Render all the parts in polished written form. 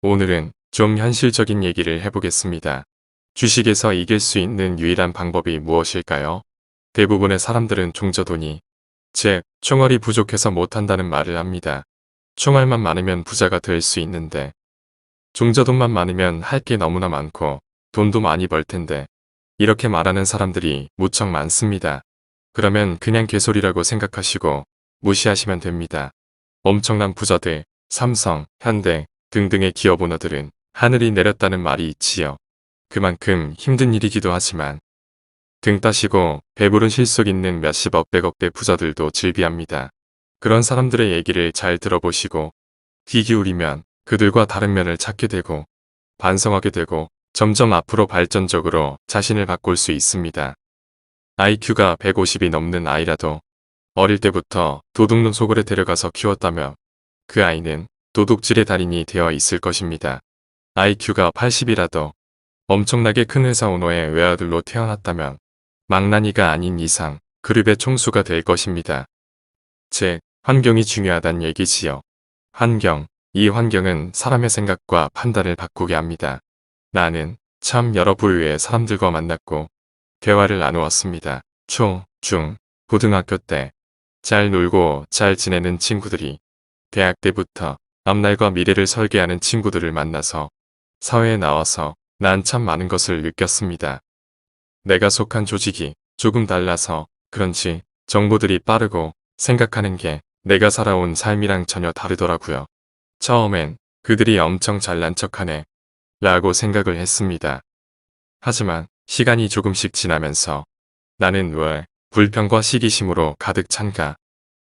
오늘은 좀 현실적인 얘기를 해보겠습니다. 주식에서 이길 수 있는 유일한 방법이 무엇일까요? 대부분의 사람들은 종저돈이, 즉, 총알이 부족해서 못한다는 말을 합니다. 총알만 많으면 부자가 될 수 있는데, 종저돈만 많으면 할 게 너무나 많고, 돈도 많이 벌 텐데, 이렇게 말하는 사람들이 무척 많습니다. 그러면 그냥 개소리라고 생각하시고 무시하시면 됩니다. 엄청난 부자들, 삼성, 현대 등등의 기업 오너들은 하늘이 내렸다는 말이 있지요. 그만큼 힘든 일이기도 하지만 등 따시고 배부른 실속 있는 몇십억 백억대 부자들도 즐비합니다. 그런 사람들의 얘기를 잘 들어보시고 귀 기울이면 그들과 다른 면을 찾게 되고 반성하게 되고 점점 앞으로 발전적으로 자신을 바꿀 수 있습니다. IQ가 150이 넘는 아이라도 어릴 때부터 도둑놈 속으로 데려가서 키웠다며 그 아이는 도둑질의 달인이 되어 있을 것입니다. IQ가 80이라도 엄청나게 큰 회사 오너의 외아들로 태어났다면 망나니가 아닌 이상 그룹의 총수가 될 것입니다. 즉, 환경이 중요하단 얘기지요. 환경, 이 환경은 사람의 생각과 판단을 바꾸게 합니다. 나는 참 여러 부류의 사람들과 만났고 대화를 나누었습니다. 초, 중, 고등학교 때 잘 놀고 잘 지내는 친구들이 대학 때부터 앞날과 미래를 설계하는 친구들을 만나서 사회에 나와서 난 참 많은 것을 느꼈습니다. 내가 속한 조직이 조금 달라서 그런지 정보들이 빠르고 생각하는 게 내가 살아온 삶이랑 전혀 다르더라고요. 처음엔 그들이 엄청 잘난 척하네 라고 생각을 했습니다. 하지만 시간이 조금씩 지나면서 나는 왜 불평과 시기심으로 가득 찬가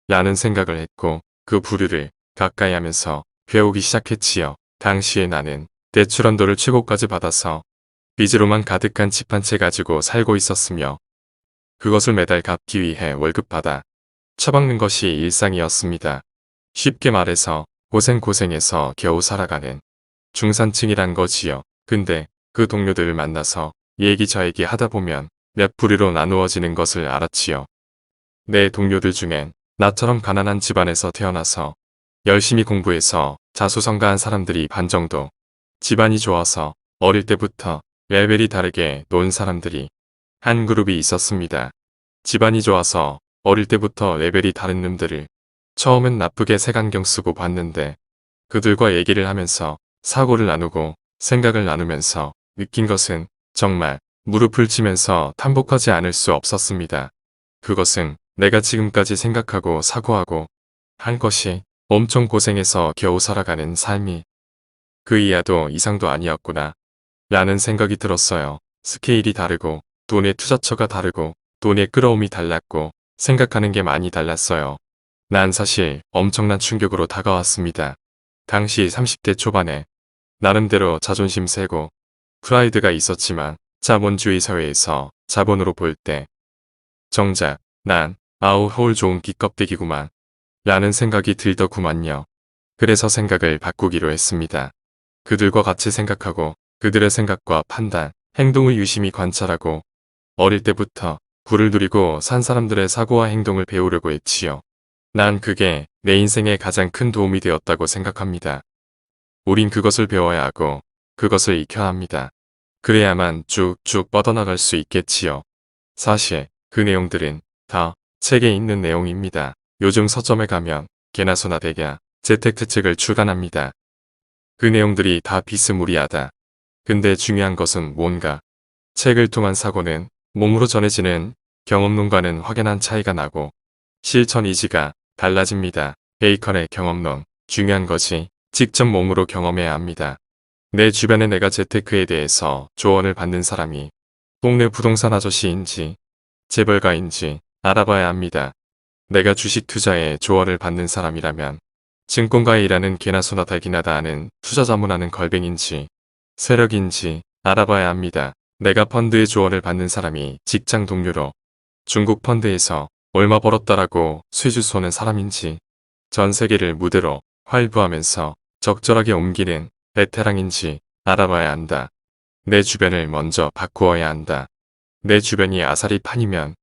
라는 생각을 했고 그 부류를 가까이 하면서 배우기 시작했지요. 당시에 나는 대출 한도를 최고까지 받아서 빚으로만 가득한 집 한 채 가지고 살고 있었으며 그것을 매달 갚기 위해 월급 받아 처박는 것이 일상이었습니다. 쉽게 말해서 고생해서 겨우 살아가는 중산층이란 거지요. 근데 그 동료들을 만나서 얘기 저 얘기 하다 보면 몇 부류로 나누어지는 것을 알았지요. 내 동료들 중엔 나처럼 가난한 집안에서 태어나서 열심히 공부해서 자수성가한 사람들이 반 정도, 집안이 좋아서 어릴 때부터 레벨이 다르게 논 사람들이 한 그룹이 있었습니다. 집안이 좋아서 어릴 때부터 레벨이 다른 놈들을 처음엔 나쁘게 색안경 쓰고 봤는데 그들과 얘기를 하면서 사고를 나누고 생각을 나누면서 느낀 것은 정말 무릎을 치면서 탄복하지 않을 수 없었습니다. 그것은 내가 지금까지 생각하고 사고하고 한 것이 엄청 고생해서 겨우 살아가는 삶이 그 이하도 이상도 아니었구나 라는 생각이 들었어요. 스케일이 다르고 돈의 투자처가 다르고 돈의 끌어옴이 달랐고 생각하는 게 많이 달랐어요. 난 사실 엄청난 충격으로 다가왔습니다. 당시 30대 초반에 나름대로 자존심 세고 프라이드가 있었지만 자본주의 사회에서 자본으로 볼 때 정작 난 아우 허울 좋은 기껍데기구만 라는 생각이 들더구만요. 그래서 생각을 바꾸기로 했습니다. 그들과 같이 생각하고 그들의 생각과 판단, 행동을 유심히 관찰하고 어릴 때부터 굴을 누리고 산 사람들의 사고와 행동을 배우려고 했지요. 난 그게 내 인생에 가장 큰 도움이 되었다고 생각합니다. 우린 그것을 배워야 하고 그것을 익혀야 합니다. 그래야만 쭉쭉 뻗어나갈 수 있겠지요. 사실 그 내용들은 다 책에 있는 내용입니다. 요즘 서점에 가면 개나 소나 대랴 재테크책을 출간합니다. 그 내용들이 다 비스무리하다. 근데 중요한 것은 뭔가 책을 통한 사고는 몸으로 전해지는 경험론과는 확연한 차이가 나고 실천 의지가 달라집니다. 베이컨의 경험론, 중요한 것이 직접 몸으로 경험해야 합니다. 내 주변에 내가 재테크에 대해서 조언을 받는 사람이 동네 부동산 아저씨인지 재벌가인지 알아봐야 합니다. 내가 주식 투자에 조언을 받는 사람이라면 증권가에 일하는 개나 소나 달기나다 하는 투자 자문하는 걸뱅인지 세력인지 알아봐야 합니다. 내가 펀드의 조언을 받는 사람이 직장 동료로 중국 펀드에서 얼마 벌었다라고 쇠주 쏘는 사람인지 전 세계를 무대로 활보하면서 적절하게 옮기는 베테랑인지 알아봐야 한다. 내 주변을 먼저 바꾸어야 한다. 내 주변이 아사리판이면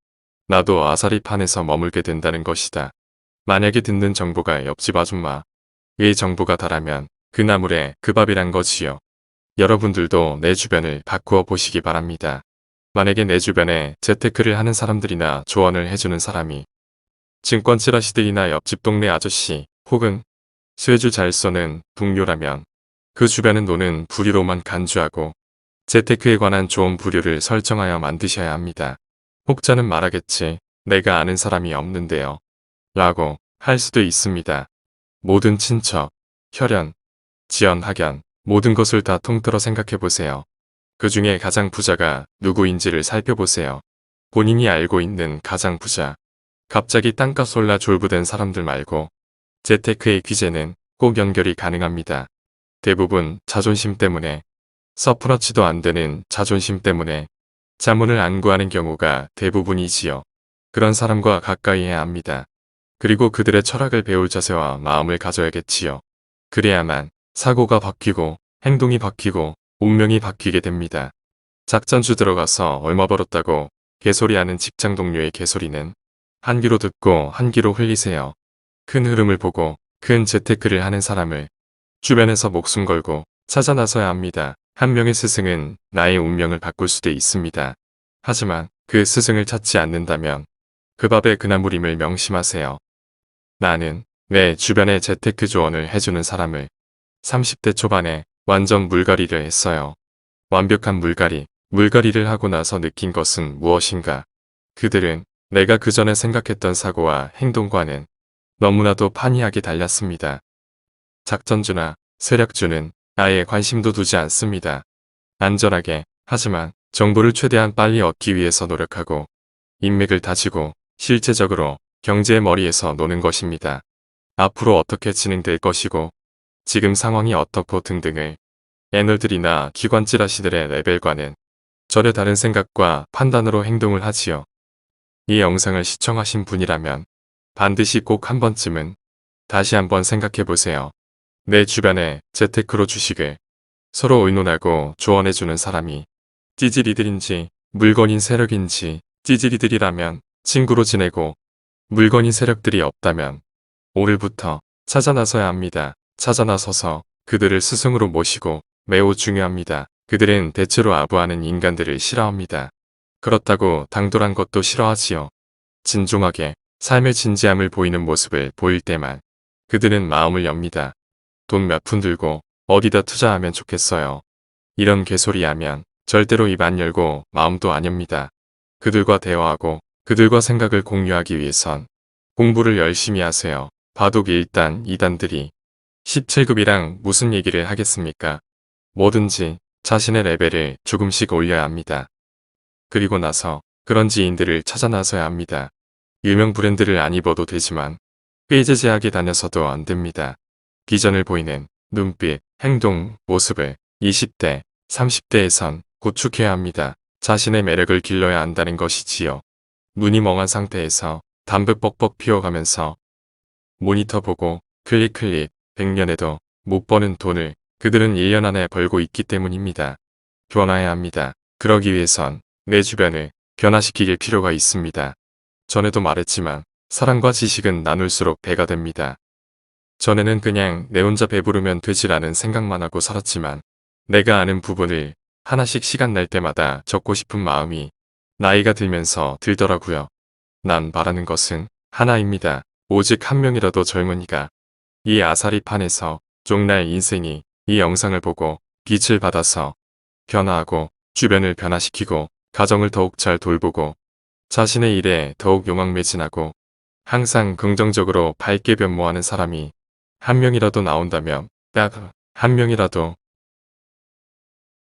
나도 아사리판에서 머물게 된다는 것이다. 만약에 듣는 정보가 옆집 아줌마의 정보가 다라면 그 나물에 그 밥이란 거지요. 여러분들도 내 주변을 바꾸어 보시기 바랍니다. 만약에 내 주변에 재테크를 하는 사람들이나 조언을 해주는 사람이 증권 찌라시들이나 옆집 동네 아저씨 혹은 쇠주 잘 쏘는 동료라면 그 주변은 노는 부류로만 간주하고 재테크에 관한 좋은 부류를 설정하여 만드셔야 합니다. 혹자는 말하겠지. 내가 아는 사람이 없는데요. 라고 할 수도 있습니다. 모든 친척, 혈연, 지연, 학연, 모든 것을 다 통틀어 생각해 보세요. 그 중에 가장 부자가 누구인지를 살펴보세요. 본인이 알고 있는 가장 부자. 갑자기 땅값 올라 졸부된 사람들 말고 재테크의 귀재는 꼭 연결이 가능합니다. 대부분 자존심 때문에 서프러치도 안 되는 자존심 때문에 자문을 안 구하는 경우가 대부분이지요. 그런 사람과 가까이 해야 합니다. 그리고 그들의 철학을 배울 자세와 마음을 가져야겠지요. 그래야만 사고가 바뀌고 행동이 바뀌고 운명이 바뀌게 됩니다. 작전주 들어가서 얼마 벌었다고 개소리하는 직장 동료의 개소리는 한 귀로 듣고 한 귀로 흘리세요. 큰 흐름을 보고 큰 재테크를 하는 사람을 주변에서 목숨 걸고 찾아 나서야 합니다. 한 명의 스승은 나의 운명을 바꿀 수도 있습니다. 하지만 그 스승을 찾지 않는다면 그 밥의 그나물임을 명심하세요. 나는 내 주변에 재테크 조언을 해주는 사람을 30대 초반에 완전 물갈이를 했어요. 완벽한 물갈이를 하고 나서 느낀 것은 무엇인가? 그들은 내가 그 전에 생각했던 사고와 행동과는 너무나도 판이하게 달랐습니다. 작전주나 세력주는 아예 관심도 두지 않습니다. 안전하게, 하지만 정보를 최대한 빨리 얻기 위해서 노력하고 인맥을 다지고 실제적으로 경제의 머리에서 노는 것입니다. 앞으로 어떻게 진행될 것이고 지금 상황이 어떻고 등등을 애널들이나 기관 찌라시들의 레벨과는 전혀 다른 생각과 판단으로 행동을 하지요. 이 영상을 시청하신 분이라면 반드시 꼭 한 번쯤은 다시 한번 생각해 보세요. 내 주변에 재테크로 주식을 서로 의논하고 조언해주는 사람이 찌질이들인지 물건인 세력인지 찌질이들이라면 친구로 지내고 물건인 세력들이 없다면 오늘부터 찾아 나서야 합니다. 찾아 나서서 그들을 스승으로 모시고 매우 중요합니다. 그들은 대체로 아부하는 인간들을 싫어합니다. 그렇다고 당돌한 것도 싫어하지요. 진중하게 삶의 진지함을 보이는 모습을 보일 때만 그들은 마음을 엽니다. 돈 몇 푼 들고 어디다 투자하면 좋겠어요. 이런 개소리 하면 절대로 입 안 열고 마음도 안 엽니다. 그들과 대화하고 그들과 생각을 공유하기 위해선 공부를 열심히 하세요. 바둑 1단, 2단들이 17급이랑 무슨 얘기를 하겠습니까? 뭐든지 자신의 레벨을 조금씩 올려야 합니다. 그리고 나서 그런 지인들을 찾아 나서야 합니다. 유명 브랜드를 안 입어도 되지만 꾀재재하게 다녀서도 안 됩니다. 비전을 보이는 눈빛, 행동, 모습을 20대, 30대에선 구축해야 합니다. 자신의 매력을 길러야 한다는 것이지요. 눈이 멍한 상태에서 담배 뻑뻑 피워가면서 모니터 보고 클릭 100년에도 못 버는 돈을 그들은 1년 안에 벌고 있기 때문입니다. 변화해야 합니다. 그러기 위해선 내 주변을 변화시킬 필요가 있습니다. 전에도 말했지만 사랑과 지식은 나눌수록 배가 됩니다. 전에는 그냥 내 혼자 배부르면 되지라는 생각만 하고 살았지만 내가 아는 부분을 하나씩 시간 날 때마다 적고 싶은 마음이 나이가 들면서 들더라고요. 난 바라는 것은 하나입니다. 오직 한 명이라도 젊은이가 이 아사리판에서 종날 인생이 이 영상을 보고 빛을 받아서 변화하고 주변을 변화시키고 가정을 더욱 잘 돌보고 자신의 일에 더욱 용왕매진하고 항상 긍정적으로 밝게 변모하는 사람이 한 명이라도 나온다면 딱 한 명이라도